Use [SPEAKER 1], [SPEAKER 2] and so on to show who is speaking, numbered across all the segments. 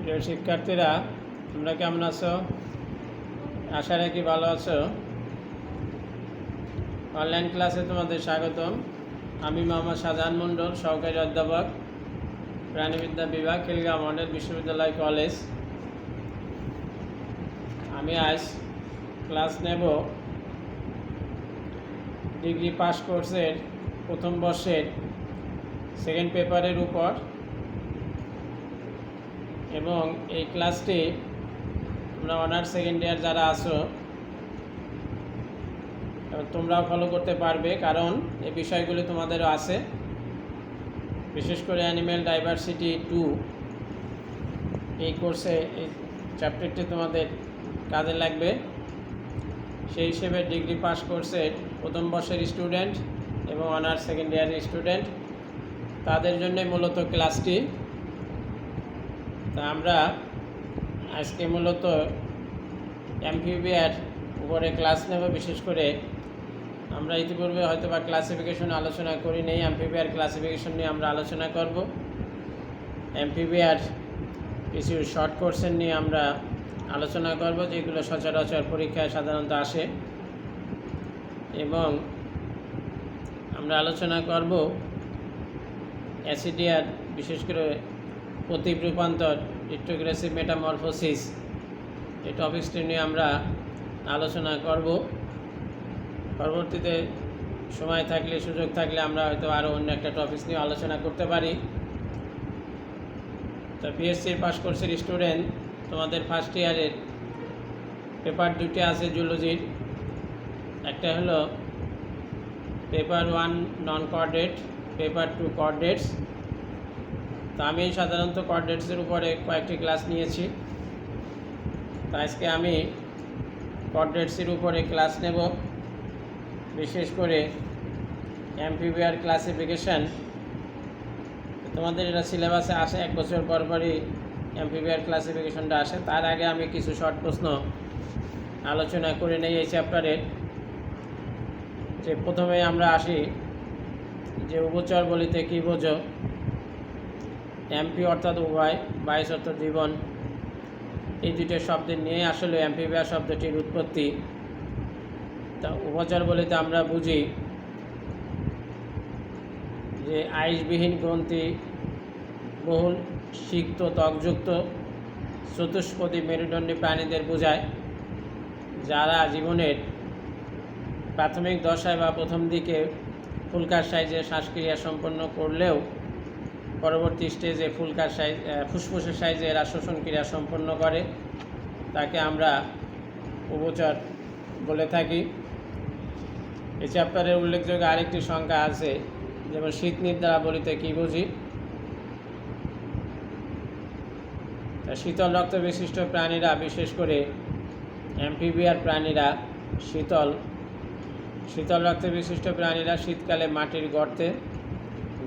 [SPEAKER 1] প্রিয় শিক্ষার্থীরা, তোমরা কেমন আছো? আশা রাখি ভালো আছো। অনলাইন ক্লাসে তোমাদের স্বাগতম। আমি মোহাম্মদ শাহজাহান মণ্ডল, সহকারী অধ্যাপক, প্রাণীবিদ্যা বিভাগ, খিলগাঁও মডেল বিশ্ববিদ্যালয় কলেজ। আমি আজ ক্লাস নেব ডিগ্রি পাস কোর্সের প্রথম বর্ষের সেকেন্ড পেপারের উপর, এবং এই ক্লাসটি তোমরা অনার্স সেকেন্ড ইয়ার যারা আছো তোমরাও ফলো করতে পারবে, কারণ এই বিষয়গুলি তোমাদেরও আছে। বিশেষ করে অ্যানিম্যাল ডাইভার্সিটি 2 এই কোর্সে এই চ্যাপ্টারটি তোমাদের কাজে লাগবে। সেই হিসেবে ডিগ্রি পাস কোর্সের প্রথম বর্ষের স্টুডেন্ট এবং অনার্স সেকেন্ড ইয়ারের স্টুডেন্ট তাদের জন্য মূলত ক্লাসটি। তা আমরা আজকে মূলত এমপিবিআর উপরে ক্লাস নেব। বিশেষ করে আমরা ইতিপূর্বে হয়তো বা ক্লাসিফিকেশন আলোচনা করি নেই, এমপিবিআর ক্লাসিফিকেশন নিয়ে আমরা আলোচনা করব। এমপিবিআর কিছু শর্ট কোর্সের নিয়ে আমরা আলোচনা করব, যেগুলো সচরাচর পরীক্ষায় সাধারণত আসে, এবং আমরা আলোচনা করব অ্যাসিডিয়ার, বিশেষ করে প্রতীপ রূপান্তর, রিট্রোগ্রেসিভ মেটামরফোসিস, এই টপিকসটি নিয়ে আমরা আলোচনা করব। পরবর্তীতে সময় থাকলে, সুযোগ থাকলে আমরা হয়তো আরও অন্য একটা টপিকস নিয়ে আলোচনা করতে পারি। তো বিএসসির পাস কোর্সের স্টুডেন্ট, তোমাদের ফার্স্ট ইয়ারের পেপার দুটি আছে জুলজির। একটা হলো পেপার 1 নন কোঅর্ডিনেট, পেপার 2 কোঅর্ডিনেটস। তো আমি সাধারণত কোঅর্ডিনেটসের উপরে কয়েকটি ক্লাস নিয়েছি, তো আজকে আমি কোঅর্ডিনেটসের উপরে ক্লাস নেব। বিশেষ করে এমপিবিআর ক্লাসিফিকেশান তোমাদের এটা সিলেবাসে আসে, 1 বছর পর পরই এমপিবিআর ক্লাসিফিকেশনটা আসে। তার আগে আমি কিছু শর্ট প্রশ্ন আলোচনা করে নেই এই চ্যাপ্টারের। যে প্রথমে আমরা আসি যে উভচর বলিতে কী বোঝো। এমপি অর্থাৎ উভয়, বাইশ অর্থাৎ জীবন, এই দুটো শব্দের নিয়ে আসলে এমপিবিআর শব্দটির উৎপত্তি। তা উভচর বলিতে আমরা বুঝি যে আইসবিহীন গ্রন্থি বহুল সিক্ত ত্বকযুক্ত চতুষ্পদী মেরুদণ্ডী প্রাণীদের বোঝায়, যারা জীবনের প্রাথমিক দশায় বা প্রথম দিকে ফুলকার সাইজে শ্বাসক্রিয়া সম্পন্ন করলেও পরবর্তী স্টেজে ফুলকার সাইজ, ফুসফুসের সাইজে এরা শ্বসনক্রিয়া সম্পন্ন করে, তাকে আমরা উভচর বলে থাকি। এই চ্যাপ্টারের উল্লেখযোগ্য আরেকটি সংখ্যা আছে, যেমন শীতনিদ্রা বলিতে কী বুঝি। শীতল রক্ত বিশিষ্ট প্রাণীরা, বিশেষ করে এমপিবিআর প্রাণীরা শীতল রক্ত বিশিষ্ট প্রাণীরা শীতকালে মাটির গর্তে,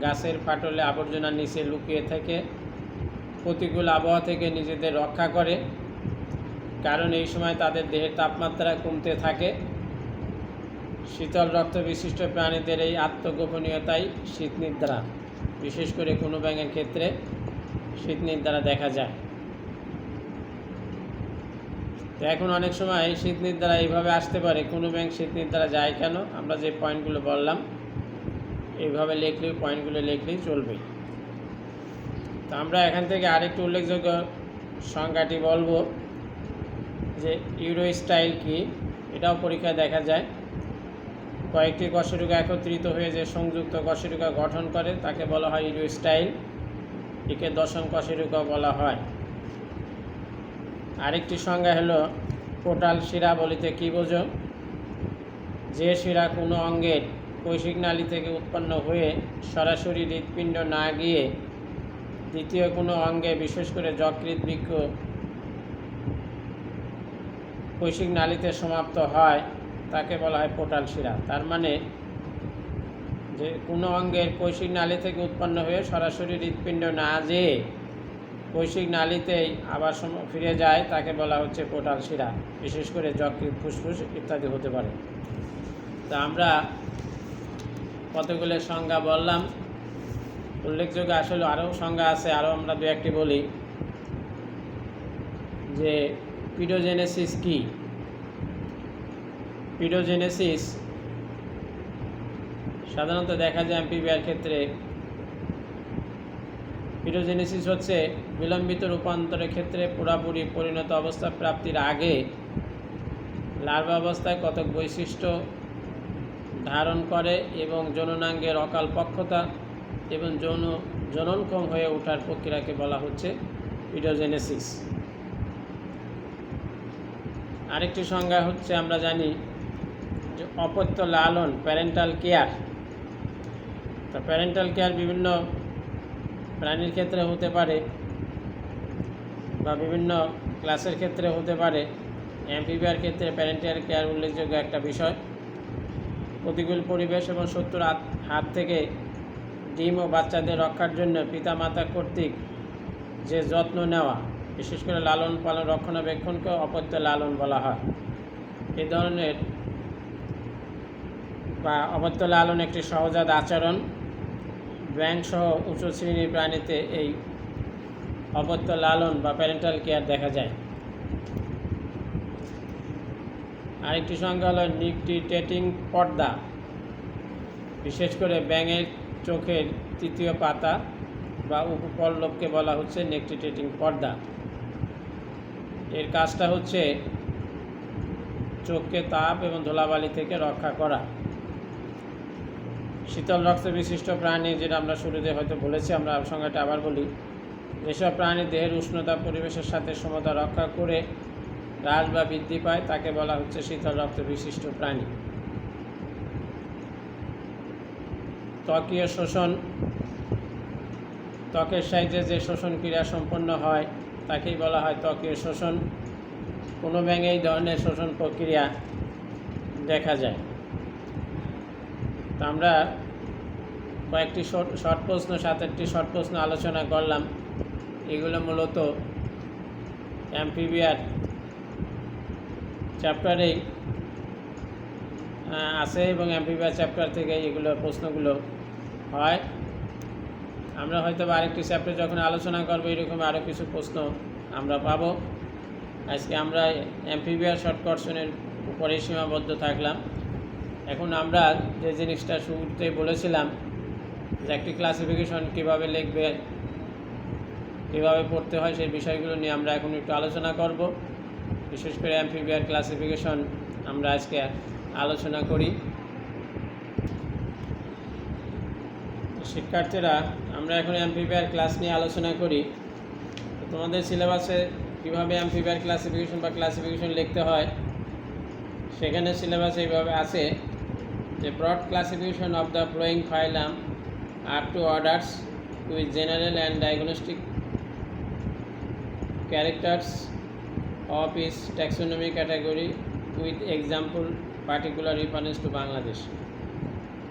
[SPEAKER 1] গাছের ফাটলে, আবর্জনার নিচে লুকিয়ে থেকে প্রতিকূল আবহাওয়া থেকে নিজেদের রক্ষা করে, কারণ এই সময় তাদের দেহের তাপমাত্রা কমতে থাকে। শীতল রক্ত বিশিষ্ট প্রাণীদের এই আত্মগোপনীয়তাই শীতনিদ্রা। বিশেষ করে কোনো ব্যাঙের ক্ষেত্রে শীতনিদ্রা দেখা যায়। তো এখন অনেক সময় শীতনিদ্রা এইভাবে আসতে পারে, কোনো ব্যাঙ শীতনিদ্রা যায় কেন, আমরা যে পয়েন্টগুলো বললাম এইভাবে লিখলেই, পয়েন্টগুলো লিখলেই চলবে। তো আমরা এখান থেকে আরেকটু উল্লেখযোগ্য সংখ্যাটি বলবো যে ইউরোস্টাইল কি, এটাও পরীক্ষায় দেখা যায়। কয়েকটি কশেরুকা একত্রিত হয়ে যে সংযুক্ত কশেরুকা গঠন করে তাকে বলা হয় ইউরোস্টাইল, একে দশম কশেরুকা বলা হয়। আরেকটি সংজ্ঞা হলো পোটাল শিরা বলিতে কী বোঝো। যে শিরা কোনো অঙ্গের কৈশিক নালী থেকে উৎপন্ন হয়ে সরাসরি হৃৎপিণ্ড না গিয়ে দ্বিতীয় কোনো অঙ্গে, বিশেষ করে যকৃৎ বৃক্ক কৈশিক নালীতে সমাপ্ত হয়, তাকে বলা হয় পোটাল শিরা। তার মানে যে কোনো অঙ্গের কৈশিক নালী থেকে উৎপন্ন হয়ে সরাসরি হৃৎপিণ্ড না যেয়ে কৈশিক নালীতেই আবার ফিরে যায়, তাকে বলা হচ্ছে পোটাল শিরা। বিশেষ করে যকৃৎ, ফুসফুস ইত্যাদি হতে পারে। তা আমরা কতগুলো সংজ্ঞা বললাম, উল্লেখযোগ্য আসলে আরও সংজ্ঞা আছে, আরও আমরা দু একটি বলি। যে পিডোজেনেসিস কি। পিডোজেনেসিস সাধারণত দেখা যায় অ্যাম্ফিবিয়ার ক্ষেত্রে। পিডোজেনেসিস হচ্ছে বিলম্বিত রূপান্তরের ক্ষেত্রে পুরাপুরি পরিণত অবস্থা প্রাপ্তির আগে লার্ভা অবস্থায় কতক বৈশিষ্ট্য ধারণ করে এবং জননাঙ্গের অকাল পক্ষতা এবং জননক্ষম হয়ে ওঠার প্রক্রিয়াকে বলা হচ্ছে পিডোজেনেসিস। আরেকটি সংজ্ঞা হচ্ছে আমরা জানি যে অপত্য লালন, প্যারেন্টাল কেয়ার। তো প্যারেন্টাল কেয়ার বিভিন্ন প্রাণীর ক্ষেত্রে হতে পারে বা বিভিন্ন ক্লাসের ক্ষেত্রে হতে পারে। অ্যাম্ফিবিয়ার ক্ষেত্রে প্যারেন্টাল কেয়ার উল্লেখযোগ্য একটা বিষয়। প্রতিকূল পরিবেশ এবং শত্রুর হাত থেকে ডিম ও বাচ্চাদের রক্ষার জন্য পিতামাতা কর্তৃক যে যত্ন নেওয়া, বিশেষ করে লালন পালন রক্ষণাবেক্ষণকে অপত্য লালন বলা হয়। এই ধরনের বা অপত্য লালন একটি সহজাত আচরণ। ব্যাঙসহ উচ্চ শ্রেণীর প্রাণীতে এই অপত্য লালন বা প্যারেন্টাল কেয়ার দেখা যায়। আরেকটি সংজ্ঞা হলো নিকটিটেটিং পর্দা। বিশেষ করে ব্যাঙের চোখের তৃতীয় পাতা বা উপপল্লবকে বলা হচ্ছে নিকটিটেটিং পর্দা। এর কাজটা হচ্ছে চোখকে তাপ এবং ধুলাবালি থেকে রক্ষা করা। শীতল রক্ত বিশিষ্ট প্রাণী, যেটা আমরা শুরুতে হয়তো বলেছি, আমরা সংজ্ঞাটা আবার বলি। যেসব প্রাণী দেহের উষ্ণতা পরিবেশের সাথে সমতা রক্ষা করে হ্রাস বা বৃদ্ধি পায় তাকে বলা হচ্ছে শীতল রক্ত বিশিষ্ট প্রাণী। ত্বকীয় শোষণ, ত্বকের সাহায্যে যে শোষণ ক্রিয়া সম্পন্ন হয় তাকেই বলা হয় ত্বকীয় শোষণ। কোনো ব্যাঙে এই ধরনের শোষণ প্রক্রিয়া দেখা যায়। তো আমরা কয়েকটি শর্ট প্রশ্ন, 7-8টি শর্ট প্রশ্ন আলোচনা করলাম। এগুলো মূলত অ্যাম্ফিবিয়ার চ্যাপ্টারেই আছে এবং অ্যাম্ফিবিয়ার চ্যাপ্টার থেকে এগুলো প্রশ্নগুলো হয়। আমরা হয়তো আরেকটি চ্যাপ্টার যখন আলোচনা করবো এরকম আরও কিছু প্রশ্ন আমরা পাবো। আজকে আমরা অ্যাম্ফিবিয়ার শর্ট কোশ্চেনের উপরে সীমাবদ্ধ থাকলাম। এখন আমরা যে জিনিসটা শুরুতে বলেছিলাম যে একটি ক্লাসিফিকেশন কীভাবে লিখবে, কীভাবে পড়তে হয়, সেই বিষয়গুলো নিয়ে আমরা এখন একটু আলোচনা করব। বিশেষ করে অ্যাম্ফিবিয়ার ক্লাসিফিকেশন আমরা আজকে আলোচনা করি। শিক্ষার্থীরা, আমরা এখন অ্যাম্ফিবিয়ার ক্লাস নিয়ে আলোচনা করি। তো তোমাদের সিলেবাসে কীভাবে অ্যাম্ফিবিয়ার ক্লাসিফিকেশন বা ক্লাসিফিকেশন লিখতে হয় সেখানে সিলেবাসে এইভাবে আছে যে broad classification of the flowing phylum up to orders with general and diagnostic characters of its taxonomy category with example particular reference to Bangladesh.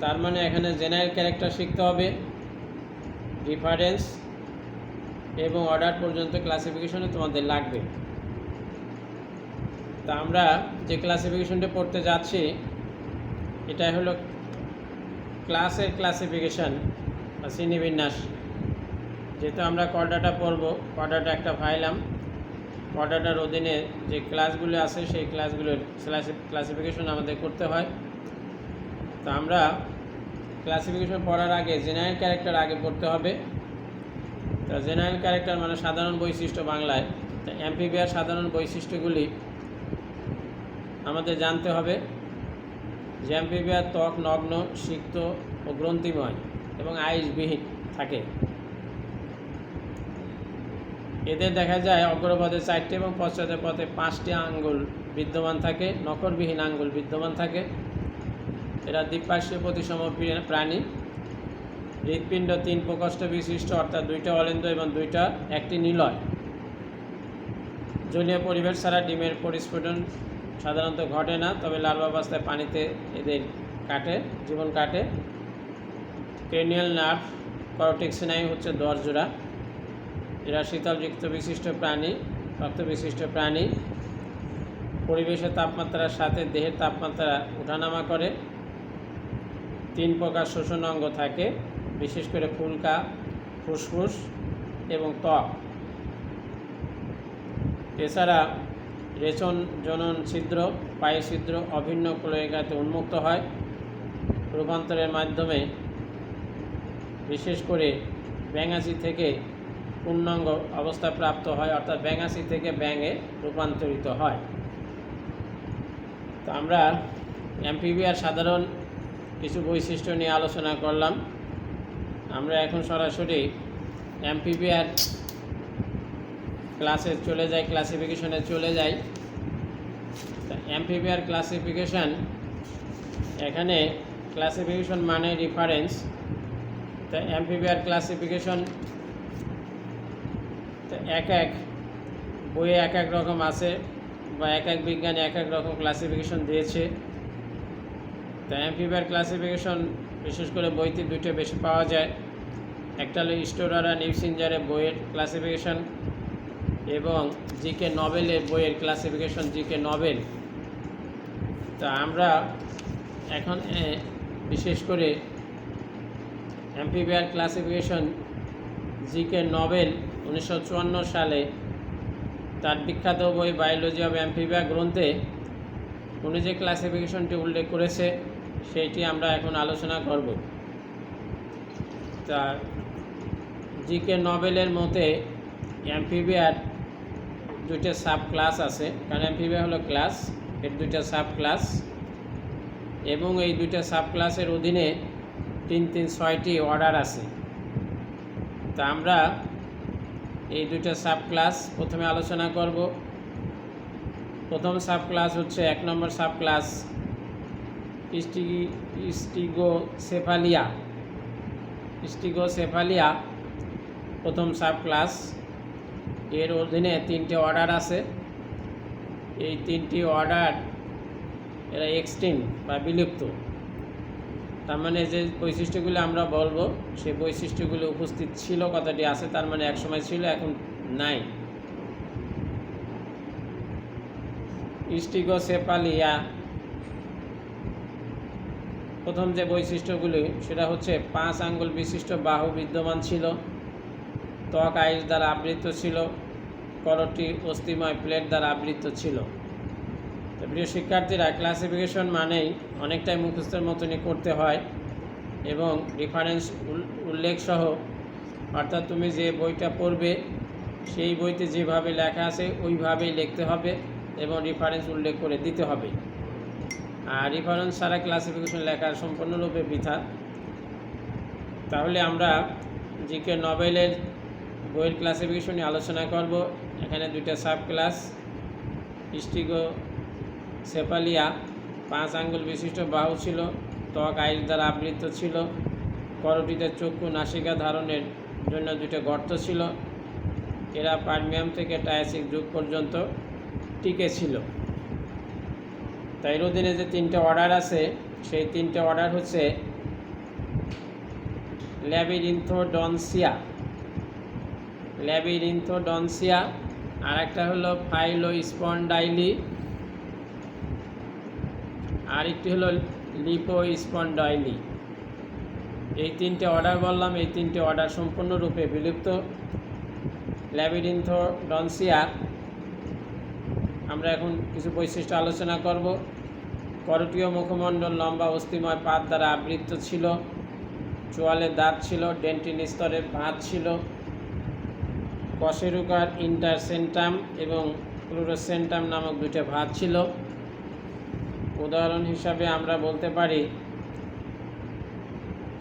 [SPEAKER 1] তার মানে এখানে জেনারেল ক্যারেক্টার শিখতে হবে, রিফারেন্স এবং অর্ডার পর্যন্ত ক্লাসিফিকেশনে তোমাদের লাগবে। তা আমরা যে ক্লাসিফিকেশনটা পড়তে যাচ্ছি এটা হলো ক্লাসের ক্লাসিফিকেশন বা শ্রেণীবিন্যাস। যেহেতু আমরা কর্ডাটা পড়ব, কর্ডাটা একটা ফাইলাম, কর্ডাটার অধীনে যে ক্লাসগুলো আছে সেই ক্লাসগুলোর ক্লাসিফিকেশন আমাদের করতে হয়। তো আমরা ক্লাসিফিকেশন পড়ার আগে জেনারেল ক্যারেক্টার আগে পড়তে হবে। তো জেনারেল ক্যারেক্টার মানে সাধারণ বৈশিষ্ট্য বাংলায়। তো অ্যাম্ফিবিয়ার সাধারণ বৈশিষ্ট্যগুলি আমাদের জানতে হবে যে অ্যাম্ফিবিয়ার ত্বক নগ্ন, সিক্ত ও গ্রন্থিময় এবং আইসবিহীন থাকে। এদের দেখা যায় অগ্রপথে 4টি এবং পশ্চাতের পথে 5টি আঙ্গুল বিদ্যমান থাকে, নখরবিহীন আঙ্গুল বিদ্যমান থাকে। এরা দ্বিপার্শ্বীয় প্রতিসম প্রাণী। হৃৎপিণ্ড 3 প্রকোষ্ঠ বিশিষ্ট, অর্থাৎ 2টা অলিন্দ এবং 1টি নিলয়। জলীয় পরিবেশ ছাড়া ডিমের পরিস্ফুটন সাধারণত ঘটে না, তবে লার্ভাবস্থায় পানিতে এদের জীবন কাটে। ক্রেনিয়াল নার্ভ, করটিক স্নায়ু হচ্ছে 10 জোড়া। এরা শীতল রক্ত বিশিষ্ট প্রাণী, পরিবেশের তাপমাত্রার সাথে দেহের তাপমাত্রা ওঠানামা করে। 3 প্রকার শোষণ অঙ্গ থাকে, বিশেষ করে ফুলকা, ফুসফুস এবং ত্বক। এছাড়া রেচন জনন ছিদ্র পায়ে ছিদ্র অভিন্ন ক্লোয়েকাতে উন্মুক্ত হয় রূপান্তরের মাধ্যমে, বিশেষ করে ব্যাঙাচি থেকে পূর্ণাঙ্গ অবস্থা প্রাপ্ত হয়, অর্থাৎ ব্যাঙাচি থেকে ব্যাঙে রূপান্তরিত হয়। তো আমরা অ্যাম্ফিবিয়ার সাধারণ কিছু বৈশিষ্ট্য নিয়ে আলোচনা করলাম। আমরা এখন সরাসরি অ্যাম্ফিবিয়ার ক্লাসে চলে যাই, ক্লাসিফিকেশনে চলে যাই। অ্যাম্ফিবিয়ার ক্লাসিফিকেশন, এখানে ক্লাসিফিকেশন মানে রেফারেন্স। তো অ্যাম্ফিবিয়ার ক্লাসিফিকেশন এক এক বইয়ে এক এক রকম আছে, বা এক এক বিজ্ঞানী এক এক রকম ক্লাসিফিকেশন দিয়েছে। তো অ্যাম্ফিবিয়ার ক্লাসিফিকেশন বিশেষ করে বইতে দুটো বেশি পাওয়া যায়, একটা হলো স্টোরার আর নিউসিঞ্জারের বইয়ের ক্লাসিফিকেশন এবং জিকে নভেলের বইয়ের ক্লাসিফিকেশন, জিকে নভেল। তা আমরা এখন বিশেষ করে অ্যাম্ফিবিয়ার ক্লাসিফিকেশন জিকে নভেল 1954 সালে তার বিখ্যাত বই বায়োলজি অব অ্যাম্ফিবিয়া গ্রন্থে উনি যে ক্লাসিফিকেশনটি উল্লেখ করেছে সেইটি আমরা এখন আলোচনা করব। তা জিকে নভেলের মতে অ্যাম্ফিবিয়ার দুইটা সাব ক্লাস আছে, কারণ অ্যাম্ফিবিয়া হলো ক্লাস, এর দুইটা সাব ক্লাস, এবং এই দুইটা সাব ক্লাসের অধীনে 6টি অর্ডার আছে। তা আমরা এই দুইটা সাব ক্লাস প্রথমে আলোচনা করব। প্রথম সাব ক্লাস হচ্ছে 1 নম্বর সাব ক্লাস স্টিগোসেফালিয়া। স্টিগোসেফালিয়া প্রথম সাব ক্লাস, এর অধীনে 3টে অর্ডার আছে। এই 3টি অর্ডার এরা এক্সটিংক্ট বা বিলুপ্ত। তার মানে যে বৈশিষ্ট্যগুলো আমরা বলবো সেই বৈশিষ্ট্যগুলো উপস্থিত ছিল, কথাটি আছে, তার মানে একসময় ছিল, এখন নাই। স্টিগোসেফালিয়া প্রথম যে বৈশিষ্ট্যগুলি সেটা হচ্ছে 5 আঙ্গুল বিশিষ্ট বাহু বিদ্যমান ছিল, ত্বক আইস দ্বারা আবৃত ছিল, করটি অস্থিময় প্লেট দ্বারা আবৃত ছিল। তো প্রিয় শিক্ষার্থীরা, ক্লাসিফিকেশন মানেই অনেকটাই মুখস্থের মতনই করতে হয় এবং রেফারেন্স উল্লেখ সহ, অর্থাৎ তুমি যে বইটা পড়বে সেই বইতে যেভাবে লেখা আছে ওইভাবেই লিখতে হবে এবং রেফারেন্স উল্লেখ করে দিতে হবে। আর রেফারেন্স ছাড়া ক্লাসিফিকেশন লেখার সম্পূর্ণরূপে বৃথা। তাহলে আমরা জিকে নভেলের বইয়ের ক্লাসিফিকেশন নিয়ে আলোচনা করব। এখানে দুইটা সাব ক্লাস, স্টিগোসেফালিয়া 5 আঙ্গুল বিশিষ্ট বাহু ছিল, ত্বক আইস দ্বারা আবৃত ছিল, করটিতে চক্ষু নাসিকা ধারণের জন্য 2টা গর্ত ছিল, এরা পারমিয়াম থেকে ট্রায়াসিক যুগ পর্যন্ত টিকে ছিল। তাই এর অধীনে যে 3টে অর্ডার আছে সেই 3টে অর্ডার হচ্ছে ল্যাবিরিন্থোডনসিয়া, আর একটা হলো ফাইলোস্পন্ডাইলি, আর একটি হলো লিপোস্পন্ডাইলি। এই 3টে অর্ডার বললাম, এই 3টে অর্ডার সম্পূর্ণরূপে বিলুপ্ত। ল্যাবিরিন্থোডনসিয়া আমরা এখন কিছু বৈশিষ্ট্য আলোচনা করব। করটীয় মুখমণ্ডল লম্বা অস্থিময় পাত দ্বারা আবৃত ছিল, চোয়ালে দাঁত ছিল, ডেন্টিন স্তরের ভাঁজ ছিল, কশেরুকার ইন্টারসেন্টাম এবং ক্লোরোসেন্টাম নামক 2টা ভাঁজ ছিল। উদাহরণ হিসাবে আমরা বলতে পারি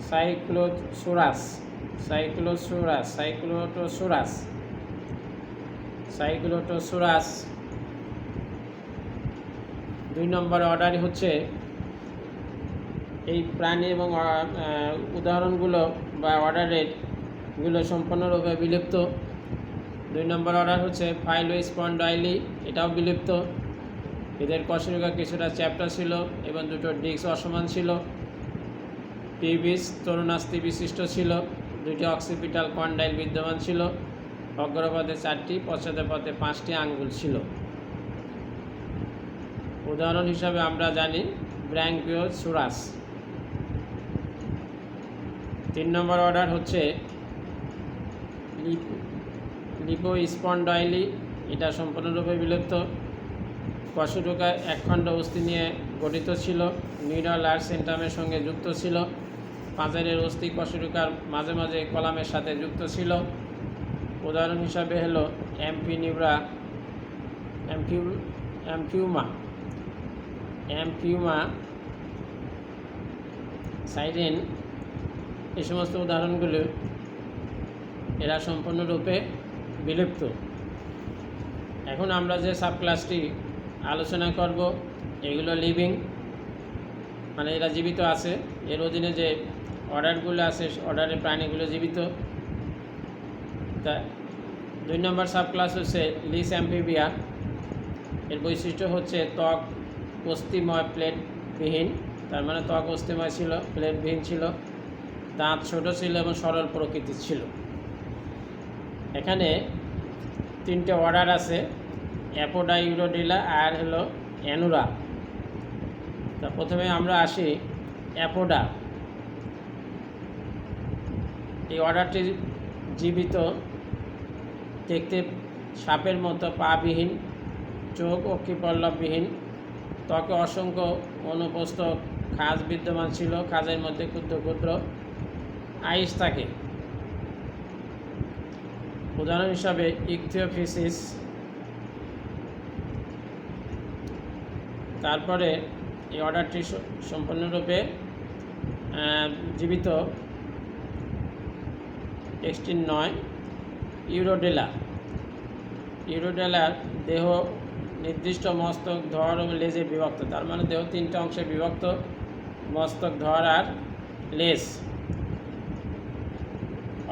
[SPEAKER 1] সাইক্লোটোসোরাস। 2 নম্বর অর্ডারই হচ্ছে এই প্রাণী এবং উদাহরণগুলো বা অর্ডারেরগুলো সম্পূর্ণরূপে বিলুপ্ত। 2 নম্বর অর্ডার হচ্ছে ফাইলোস্পন্ডাইলি, এটাও বিলুপ্ত। এদের কশেরুকা কিছুটা চ্যাপ্টা ছিল এবং 2টো ডিস্ক অসমান ছিল। পিবিস তরুণাস্থি বিশিষ্ট ছিল, 2টি অক্সিপিটাল কন্ডাইল বিদ্যমান ছিল, অগ্রপথে 4টি, পশ্চাৎপথে 5টি আঙ্গুল ছিল। উদাহরণ হিসাবে আমরা জানি ব্র্যাঙ্কিওসুরাস। 3 নম্বর অর্ডার হচ্ছে লিপোস্পন্ডাইলি, এটা সম্পূর্ণরূপে বিলুপ্ত। কশেরুকা একখণ্ড অস্থি নিয়ে গঠিত ছিল, নিউরাল আর সেন্ট্রামের সঙ্গে যুক্ত ছিল। পাঁজরের অস্থি কশেরুকার মাঝে মাঝে কলামের সাথে যুক্ত ছিল। উদাহরণ হিসাবে হলো অ্যাম্ফিনিউরা, অ্যাম্ফিউমা, সাইরেন, এই সমস্ত উদাহরণগুলো এরা সম্পূর্ণরূপে বিলুপ্ত। এখন আমরা যে সাবক্লাসটি আলোচনা করব এগুলো লিভিং, মানে এরা জীবিত আছে। এর অধীনে যে অর্ডারগুলো আছে অর্ডারের প্রাণীগুলো জীবিত। তা 2 নম্বর সাবক্লাস হচ্ছে লিস অ্যাম্ফিবিয়া। এর বৈশিষ্ট্য হচ্ছে ত্বক অস্থিময় প্লেটবিহীন, তার মানে ত্বক অস্থিময় ছিল, প্লেটবিহীন ছিল, দাঁত ছোট ছিল এবং সরল প্রকৃতির ছিল। এখানে 3টে অর্ডার আছে, অ্যাপোডা, ইউরোডেলা আর হলো অ্যানুরা। তা প্রথমে আমরা আসি অ্যাপোডা। এই অর্ডারটি জীবিত, দেখতে সাপের মতো, পাবিহীন, চোখ অক্ষিপল্লববিহীন, ত্বকে অসংখ্য অনুপস্থ খাঁজ বিদ্যমান ছিল, খাঁজের মধ্যে ক্ষুদ্র ক্ষুদ্র আইস থাকে। উদাহরণ হিসাবে ইকথিওফিসিস। তারপরে এই অর্ডারটি সম্পূর্ণরূপে জীবিত, এক্সটিন নয়, ইউরোডেলা। ইউরোডেলার দেহ নির্দিষ্ট মস্তক, ধর ও লেজে বিভক্ত, তার মানে দেহ 3টে অংশে বিভক্ত, মস্তক, ধর আর লেজ।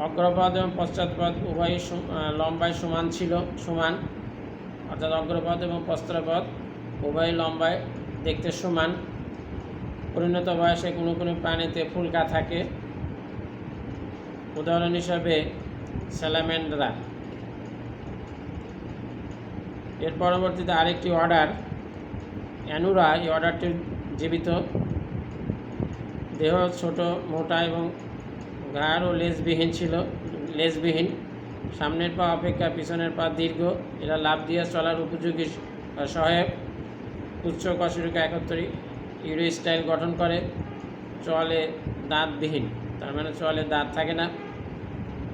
[SPEAKER 1] অগ্রপদ এবং পশ্চাৎপদ উভয়ই লম্বায় সমান, অর্থাৎ অগ্রপদ এবং পশ্চাৎপদ উভয়ই লম্বায় দেখতে সমান। পরিণত বয়সে কোনো কোনো প্রাণীতে ফুলকা থাকে, উদাহরণ হিসাবে স্যালামেন্ড্রা। এর পরবর্তীতে আরেকটি অর্ডার অ্যানুরা। এই অর্ডারটি জীবিত, দেহ ছোট, মোটা এবং ঘাড় ও লেজবিহীন, সামনের পা অপেক্ষা পিছনের পা দীর্ঘ। এরা লাফ দিয়ে চলার উপযোগী সহায়ক। উচ্চ কশেরুকা একত্রে ইউরোস্টাইল গঠন করে। চলে দাঁতবিহীন, তার মানে চলে দাঁত থাকে না।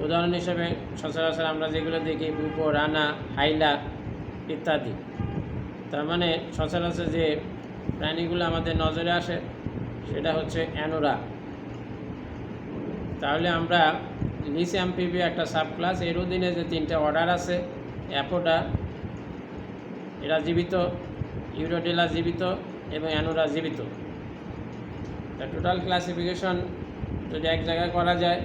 [SPEAKER 1] উদাহরণ হিসেবে সচরাচর আমরা যেগুলো দেখি বুপো, রানা, হাইলা ইত্যাদি। তার মানে সচরাচর যে প্রাণীগুলো আমাদের নজরে আসে সেটা হচ্ছে অ্যানুরা। তাহলে আমরা লিস অ্যাম্ফিবিয়া একটা সাবক্লাস, এর অধীনে যে 3টে অর্ডার আছে, অ্যাপোডা এরা জীবিত, ইউরোডেলা জীবিত এবং অ্যানুরা জীবিত। তা টোটাল ক্লাসিফিকেশন যদি এক জায়গায় করা যায়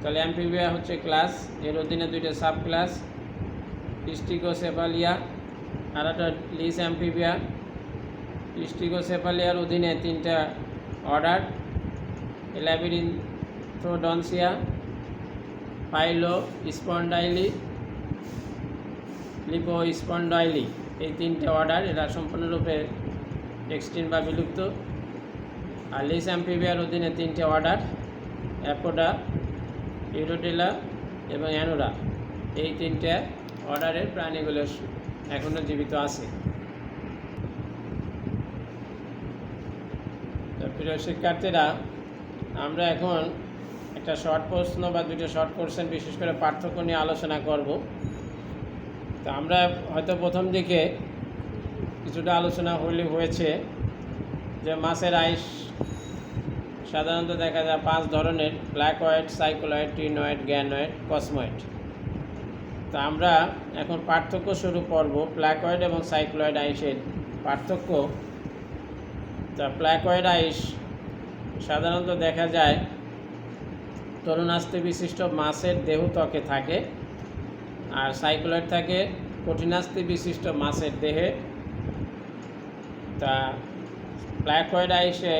[SPEAKER 1] তাহলে অ্যাম্ফিবিয়া হচ্ছে ক্লাস, এর অধীনে 2টে সাবক্লাস, স্টিগোসেফালিয়া আর একটা লিস অ্যাম্ফিবিয়া। স্টিগোসেফালিয়ার অধীনে 3টে অর্ডার, ল্যাবিরিন্থোডন্সিয়া, পাইলোস্পন্ডাইলি, লিপোস্পন্ডাইলি, এই 3টে অর্ডার এরা সম্পূর্ণরূপে এক্সটিন বা বিলুপ্ত। আর লিস অ্যাম্ফিবিয়ার অধীনে 3টে অর্ডার, অ্যাপোডা, ইউরোডেলা এবং অ্যানুরা, এই 3টে অর্ডারের প্রাণীগুলো এখনও জীবিত আছে। প্রিয় শিক্ষার্থীরা, আমরা এখন একটা শর্ট প্রশ্ন বা 2টো শর্ট কোশ্চেন বিশেষ করে পার্থক্য নিয়ে আলোচনা করব। তো আমরা হয়তো প্রথম দিকে কিছুটা আলোচনা হয়েছে যে মাছের আইস সাধারণত দেখা যায় 5 ধরনের: প্ল্যাকয়েড, সাইক্লোয়েড, টিনয়েড, গ্যানয়েড, কসময়েড। তা আমরা এখন পার্থক্য শুরু করব, প্ল্যাকয়েড এবং সাইক্লোয়েড আইসের পার্থক্য। তা প্ল্যাকয়েড আইস সাধারণত দেখা যায় তরুণাস্থি বিশিষ্ট মাছের দেহ ত্বকে থাকে, আর সাইক্লোয়েড থাকে কঠিনাস্থি বিশিষ্ট মাছের দেহে। তা প্ল্যাকয়েড আইসে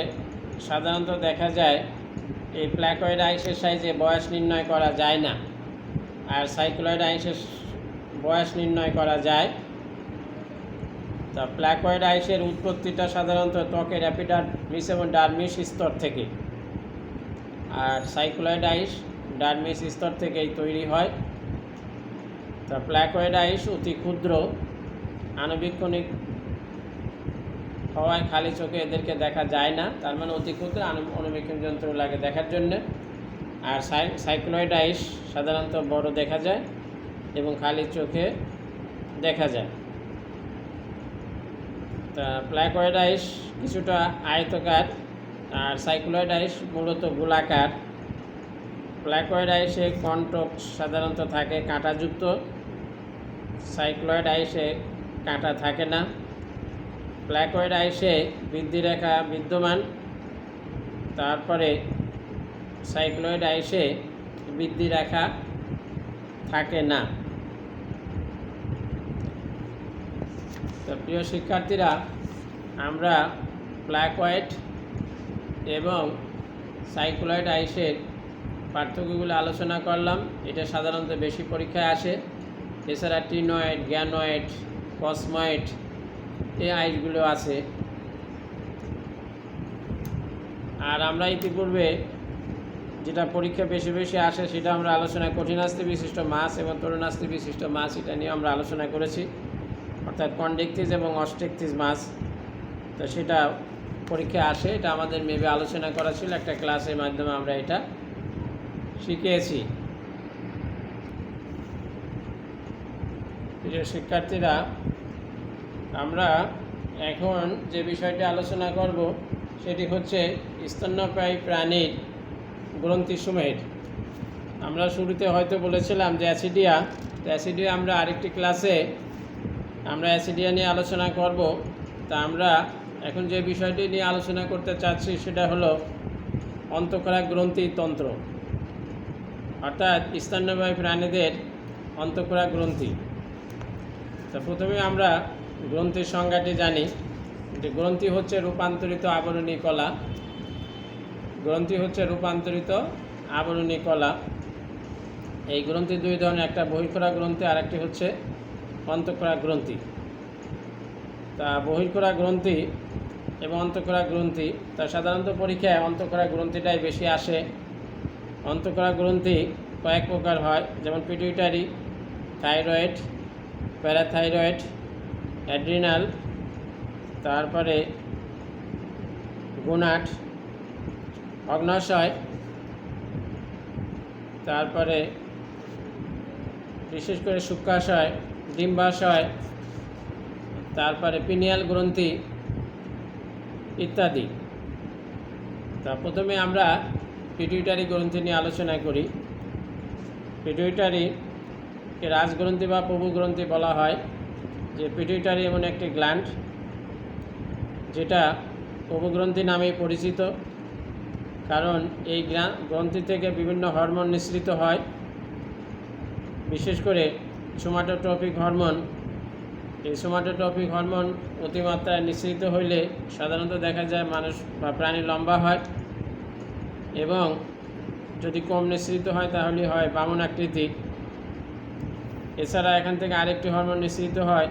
[SPEAKER 1] সাধারণত দেখা যায় এই প্ল্যাকয়েড আইসের সাইজে বয়স নির্ণয় করা যায় না, আর সাইক্লোয়েড আইসের বয়স নির্ণয় করা যায়। তা প্ল্যাকয়েড আইসের উৎপত্তিটা সাধারণত ত্বকের এপিডার্মিস এবং ডার্মিস স্তর থেকে, আর সাইক্লোয়েড আইস ডার্মিস স্তর থেকেই তৈরি হয়। তা প্ল্যাকয়েডাইস অতি ক্ষুদ্র আণবিক কণিক হওয়ায় খালি চোখে এদেরকে দেখা যায় না, তার মানে অতি ক্ষুদ্র অণুবীক্ষণ যন্ত্র লাগে দেখার জন্য। আর সাইক্লোয়েডাইস সাধারণত বড় দেখা যায় এবং খালি চোখে দেখা যায়। তা প্ল্যাকয়েডাইস কিছুটা আয়তকার আর সাইক্লোয়েডাইস মূলত গোলাকার। প্ল্যাকয়েডাইসে কন্টক সাধারণত থাকে কাঁটাযুক্ত, সাইক্লোয়েডাইসে কাঁটা থাকে না। প্ল্যাকয়েডাইসে বৃদ্ধিরেখা বিদ্যমান, তারপরে সাইক্লোয়েডাইসে বৃদ্ধিরেখা থাকে না। তো প্রিয় শিক্ষার্থীরা, আমরা প্ল্যাকয়েড এবং সাইক্লোয়েডাইসের পার্থক্যগুলো আলোচনা করলাম। এটা সাধারণত বেশি পরীক্ষায় আসে। এছাড়া টিনয়েড, গ্যানয়েড, কসময়েড এই আইসগুলো আছে। আর আমরা ইতিপূর্বে যেটা পরীক্ষা বেশি বেশি আসে সেটা আমরা আলোচনা কঠিনাস্থি বিশিষ্ট মাছ এবং তরুণাস্থি বিশিষ্ট মাছ, এটা নিয়ে আমরা আলোচনা করেছি, অর্থাৎ কন্ডেক্টিস এবং অস্টেকটিস মাছ। তো সেটা পরীক্ষা আসে, এটা আমাদের মেবে আলোচনা করা ছিল, একটা ক্লাসের মাধ্যমে আমরা এটা শিখিয়েছি। প্রিয় শিক্ষার্থীরা, আমরা এখন যে বিষয়টি আলোচনা করব সেটি হচ্ছে স্তন্যপায়ী প্রাণীর গ্রন্থিসমূহের। আমরা শুরুতে হয়তো বলেছিলাম যে অ্যাসিডিয়া, তো অ্যাসিডিয়া আমরা আরেকটি ক্লাসে আমরা অ্যাসিডিয়া নিয়ে আলোচনা করব। তা আমরা এখন যে বিষয়টি নিয়ে আলোচনা করতে চাচ্ছি সেটা হলো অন্তঃক্ষরা গ্রন্থিতন্ত্র, অর্থাৎ স্তন্যপায়ী প্রাণীদের অন্তঃক্ষরা গ্রন্থি। তো প্রথমে আমরা গ্রন্থির সংজ্ঞাটি জানি যে গ্রন্থি হচ্ছে রূপান্তরিত আবরণী কলা। গ্রন্থি হচ্ছে রূপান্তরিত আবরণী কলা। এই গ্রন্থি দুই ধরনের, একটা বহিঃক্ষরা গ্রন্থি আর একটি হচ্ছে অন্তঃক্ষরা গ্রন্থি। তা বহিঃক্ষরা গ্রন্থি এবং অন্তঃক্ষরা গ্রন্থি, তা সাধারণত পরীক্ষায় অন্তঃক্ষরা গ্রন্থিটাই বেশি আসে। অন্তঃক্ষরা গ্রন্থি কয়েক প্রকার হয়, যেমন পিটুইটারি, থাইরয়েড, প্যারাথাইরয়েড, অ্যাড্রিনাল, তারপরে গোনাড, অগ্ন্যাশয়, তারপরে বিশেষ করে শুক্রাশয়, ডিম্বাশয়, তারপরে পিনিয়াল গ্রন্থি ইত্যাদি। তা প্রথমে আমরা পিটুইটারি গ্রন্থি নিয়ে আলোচনা করি। পিটুইটারিকে রাজগ্রন্থি বা প্রভু গ্রন্থি বলা হয়। যে পিটুইটারি এমন একটি গ্ল্যান্ড যেটা প্রভু গ্রন্থি নামেই পরিচিত, কারণ এই গ্রন্থি থেকে বিভিন্ন হরমোন নিঃসৃত হয়, বিশেষ করে সোমাটোট্রপিক হরমোন। এই সোমাটোট্রপিক হরমোন অতিমাত্রায় নিঃসৃত হইলে সাধারণত দেখা যায় মানুষ বা প্রাণী লম্বা হয়, এবং যদি কম নিঃসৃত হয় তাহলে হয় বামন আকৃতি। এছাড়া এখান থেকে আরেকটি হরমোন নিঃসৃত হয়,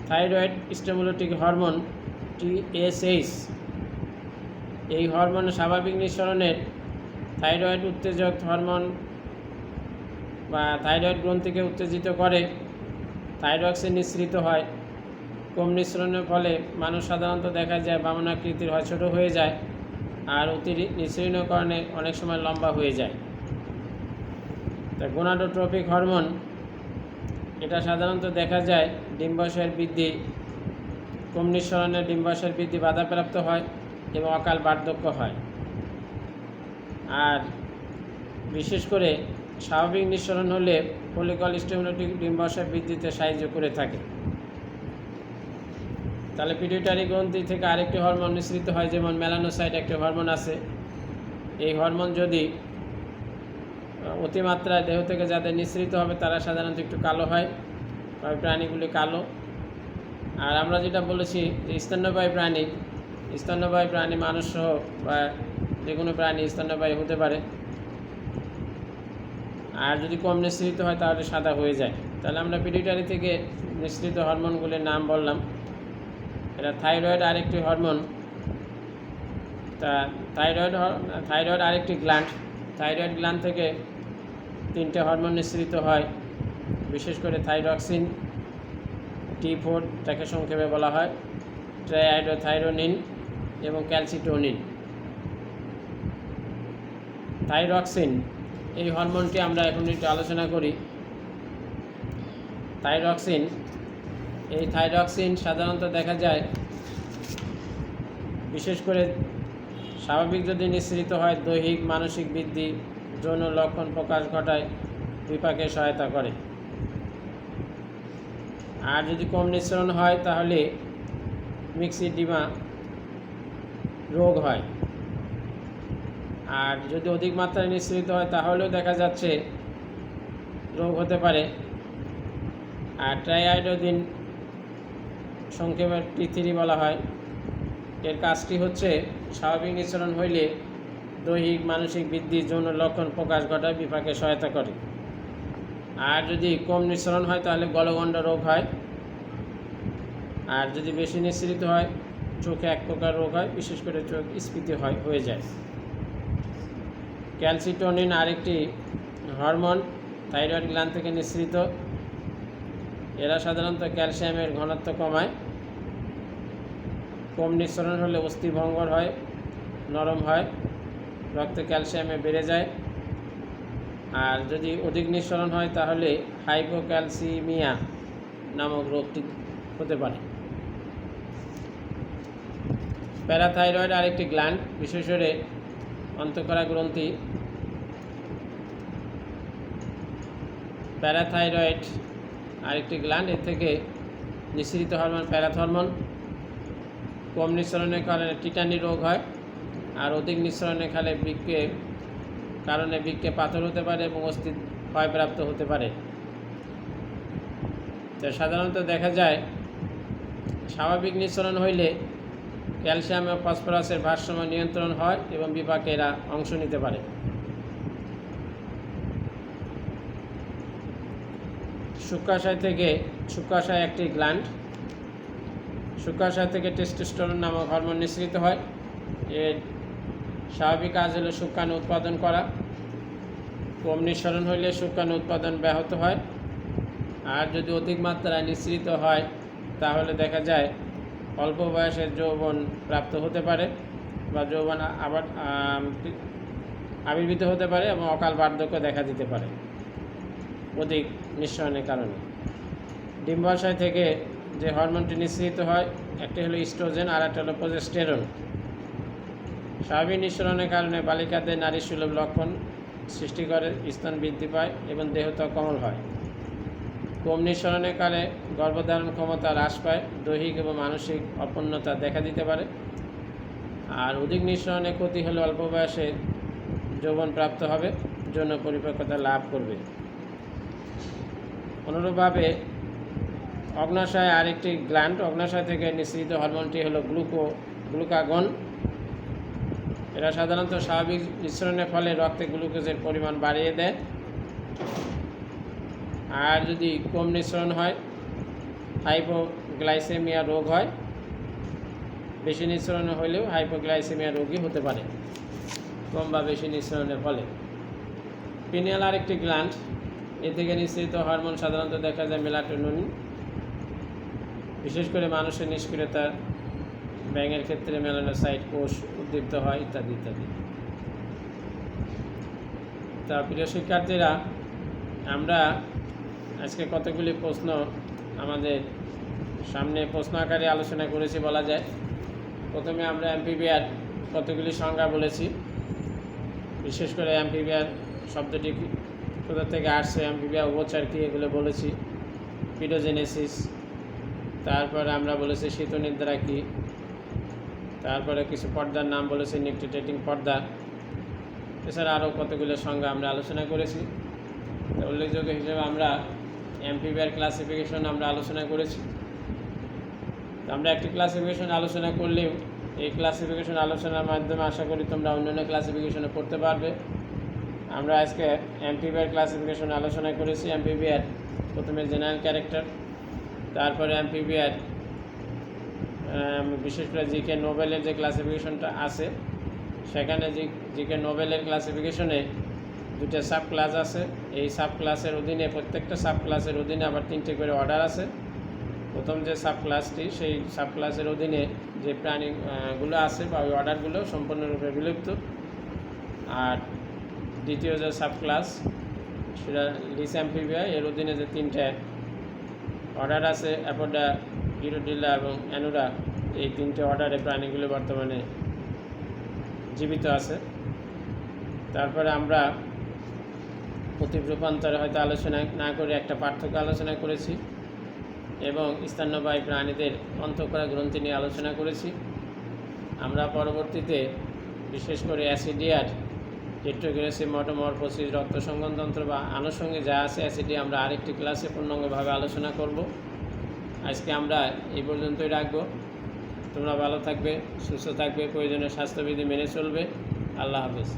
[SPEAKER 1] থাইরয়েড স্টিমুলেটিং হরমোন TSH। এই হরমোন স্বাভাবিক নিঃসরণের থাইরয়েড উত্তেজক হরমোন বা থাইরয়েড গ্রন্থিকে উত্তেজিত করে, থাইরক্সিন নিঃসৃত হয়। কম নিঃসরণের ফলে মানুষ সাধারণত দেখা যায় বামন আকৃতির হয়, ছোটো হয়ে যায়, আর অতি নিঃসরণের কারণে অনেক সময় লম্বা হয়ে যায়। তা গোনাডোট্রপিক হরমোন, এটা সাধারণত দেখা যায় ডিম্বাশয়ের বৃদ্ধি, কম নিঃসরণের ডিম্বাশয়ের বৃদ্ধি বাধাপ্রাপ্ত হয় এবং অকাল বার্ধক্য হয়। আর বিশেষ করে স্বাভাবিক নিঃসরণ হলে ফলিকল স্টিমুলেটিং ডিম্বাশয় বৃদ্ধিতে সাহায্য করে থাকে। তাহলে পিটুইটারি গ্রন্থি থেকে আরেকটি হরমোন নিঃসৃত হয়, যেমন মেলানোসাইট একটি হরমোন আছে। এই হরমোন যদি অতিমাত্রায় দেহ থেকে যাদের নিঃসৃত হবে তারা সাধারণত একটু কালো হয়, প্রাণীগুলি কালো। আর আমরা যেটা বলেছি যে স্তন্যপায়ী প্রাণী মানুষ সহ বা যে কোনো প্রাণী স্তন্যপায়ী হতে পারে, আর যদি কম নিঃসৃত হয় তাহলে সাদা হয়ে যায়। তাহলে আমরা পিটুইটারি থেকে নিঃসৃত হরমোনগুলির নাম বললাম। এটা থাইরয়েড আরেকটি হরমোন। তা থাইরয়েড আরেকটি গ্ল্যান্ড। থাইরয়েড গ্ল্যান্ড থেকে তিনটে হরমোন নিঃসৃত হয়, বিশেষ করে থাইরক্সিন, T4 যাকে সংক্ষেপে বলা হয়, ট্রাইআইডোথাইরোনিন এবং ক্যালসিটোনিন। থাইরক্সিন এই হরমোনটি আমরা এখন একটু আলোচনা করি। থাইরক্সিন সাধারণত দেখা যায় বিশেষ করে স্বাভাবিক যদি নিঃসৃত হয় দৈহিক মানসিক বৃদ্ধি, যৌন লক্ষণ প্রকাশ ঘটায়, বিপাকে সহায়তা করে। আর যদি কম নিঃসরণ হয় তাহলে মিক্সিডিমা রোগ হয়। আর যদি অধিক মাত্রায় নিঃসৃত হয় তাহলেও দেখা যাচ্ছে রোগ হতে পারে। আর ট্রাইআইডোডিন সংক্ষেপে T3 বলা হয়। এর কাজটি হচ্ছে স্বাভাবিক নিঃসরণ হইলে দৈহিক মানসিক বৃদ্ধি, যৌন লক্ষণ প্রকাশ ঘটায়, বিপাকে সহায়তা করে। আর যদি কম নিঃসরণ হয় তাহলে গলগণ্ড রোগ হয়। আর যদি বেশি নিঃসৃত হয় চোখে এক প্রকার রোগ হয়, বিশেষ করে চোখ স্ফীতি হয়ে যায়। ক্যালসিটোনিন আরেকটি হরমোন, থাইরয়েড গ্ল্যান্ড থেকে নিঃসৃত। এরা সাধারণত ক্যালসিয়ামের ঘনত্ব কমায়। কম নিঃসরণ হলে অস্থিভঙ্গর হয়, নরম হয়, রক্তে ক্যালসিয়ামে বেড়ে যায়। আর যদি অধিক নিঃসরণ হয় তাহলে হাইপোক্যালসিমিয়া নামক রোগটি হতে পারে। প্যারাথাইরয়েড আরেকটি গ্ল্যান্ড, বিশেষ করে অন্তঃকরা গ্রন্থি। প্যারাথাইরয়েড আরেকটি গ্ল্যান্ড, এর থেকে নিঃসৃত হরমোন প্যারাথরমোন। কম নিঃসরণের কারণে টিটানি রোগ হয়। আর অধিক নিঃসরণের কারণে বৃক্কে পাথর হতে পারে এবং অস্থি ক্ষয়প্রাপ্ত হতে পারে। তো সাধারণত দেখা যায় স্বাভাবিক নিঃসরণ হইলে ক্যালসিয়াম ও ফসফরাসের ভারসাম্য নিয়ন্ত্রণ হয় এবং বিপাকে এরা অংশ নিতে পারে। শুক্রাশয় একটি গ্ল্যান্ড। শুক্রাশয় থেকে টেস্টোস্টেরন নামক হরমোন নিঃসৃত হয়। এর স্বাভাবিক কাজ হলো শুক্রাণু উৎপাদন করা। কম নিঃসরণ হইলে শুক্রাণু উৎপাদন ব্যাহত হয়। আর যদি অধিক মাত্রায় নিঃসৃত হয় তাহলে দেখা যায় অল্প বয়সে যৌবন প্রাপ্ত হতে পারে বা যৌবন আবার আবির্ভূত হতে পারে এবং অকাল বার্ধক্য দেখা দিতে পারে অধিক নিঃসরণের কারণে। ডিম্বাশয় থেকে যে হরমোনটি নিঃসৃত হয় একটি হলো ইস্ট্রোজেন আর একটা হলো প্রোজেস্টেরন। স্বাভাবিক নিঃসরণের কারণে বালিকাদের নারী সুলভ লক্ষণ সৃষ্টি করে, স্তন বৃদ্ধি পায় এবং দেহত্বক কোমল হয়। কম নিঃসরণের কারণে গর্ভধারণ ক্ষমতা হ্রাস পায়, দৈহিক এবং মানসিক অপূর্ণতা দেখা দিতে পারে। আর অধিক নিঃসরণের ক্ষতি হলে অল্প বয়সে যৌবন প্রাপ্ত হবে, যৌন পরিপক্কতা লাভ করবে। অনুরূপভাবে অগ্নাশয় আরেকটি গ্ল্যান্ড। অগ্নাশয় থেকে নিঃসৃত হরমোনটি হলো গ্লুকাগন। এরা সাধারণত স্বাভাবিক নিঃসরণের ফলে রক্তে গ্লুকোজের পরিমাণ বাড়িয়ে দেয়। আর যদি কম নিঃসরণ হয় হাইপোগ্লাইসেমিয়া রোগ হয়। বেশি নিঃসরণ হলেও হাইপোগ্লাইসেমিয়া রোগী হতে পারে কম বা বেশি নিঃসরণের ফলে। পিনিয়াল আরেকটি গ্ল্যান্ড। এ থেকে নিঃসৃত হরমোন সাধারণত দেখা যায় মেলাটোনিন। বিশেষ করে মানুষের নিষ্ক্রিয়তা, ব্যাঙের ক্ষেত্রে মেলানোসাইট কোষ উদ্দীপ্ত হয় ইত্যাদি ইত্যাদি। তা প্রিয় শিক্ষার্থীরা, আমরা আজকে কতগুলি প্রশ্ন আমাদের সামনে প্রশ্ন আকারে আলোচনা করেছি বলা যায়। প্রথমে আমরা অ্যাম্ফিবিয়ার কতগুলি সংজ্ঞা বলেছি। বিশেষ করে অ্যাম্ফিবিয়ার শব্দটি কোথা থেকে আসছে, অ্যাম্ফিবিয়া উভচর কী, এগুলো বলেছি। পিডোজেনেসিস, তারপরে আমরা বলেছি শীতনিদ্রা কী, তারপরে কিছু পর্দার নাম বলেছি, নিকটিটেটিং পর্দা। এছাড়া আরও কতগুলো সংজ্ঞা আমরা আলোচনা করেছি। উল্লেখযোগ্য হিসেবে আমরা অ্যাম্ফিবিয়ার ক্লাসিফিকেশন আমরা আলোচনা করেছি। আমরা একটি ক্লাসিফিকেশন আলোচনা করলেও এই ক্লাসিফিকেশন আলোচনার মাধ্যমে আশা করি তোমরা অন্যান্য ক্লাসিফিকেশনে পড়তে পারবে। আমরা আজকে অ্যাম্ফিবিয়ার ক্লাসিফিকেশন আলোচনা করেছি। অ্যাম্ফিবিয়ার প্রথমে জেনারেল ক্যারেক্টার, তারপরে অ্যাম্ফিবিয়ার বিশেষ করে জিকে নোবেলের যে ক্লাসিফিকেশনটা আছে সেখানে জিকে নোবেলের ক্লাসিফিকেশনে দুটো সাব ক্লাস আছে। এই সাব ক্লাসের অধীনে প্রত্যেকটা সাব ক্লাসের অধীনে আবার 3টে করে অর্ডার আছে। প্রথম যে সাব ক্লাসটি, সেই সাব ক্লাসের অধীনে যে প্রাণীগুলো আছে বা ওই অর্ডারগুলো সম্পূর্ণরূপে বিলুপ্ত। আর দ্বিতীয় যে সাব ক্লাস সেটা লিস অ্যাম্ফিবিয়া, এর অধীনে যে 3টে অর্ডার আছে অ্যাপোডা, গিরোডিলা এবং অ্যানুরা, এই 3টে অর্ডারে প্রাণীগুলো বর্তমানে জীবিত আছে। তারপরে আমরা প্রতীপ রূপান্তরে হয়তো আলোচনা না করে একটা পার্থক্য আলোচনা করেছি এবং স্তন্যপায়ী প্রাণীদের অন্তঃক্ষরা গ্রন্থি নিয়ে আলোচনা করেছি। আমরা পরবর্তীতে বিশেষ করে অ্যাসিডিয়ার, রেট্রোগ্রেসিভ মেটামরফোসিস, রক্ত সংবহনতন্ত্র বা আনুষঙ্গিক যা আছে অ্যাসিডি আমরা আরেকটি ক্লাসে পূর্ণাঙ্গভাবে আলোচনা করব। আজকে আমরা এই পর্যন্তই রাখবো। তোমরা ভালো থাকবে, সুস্থ থাকবে, প্রয়োজনীয় স্বাস্থ্যবিধি মেনে চলবে। আল্লাহ হাফেজ।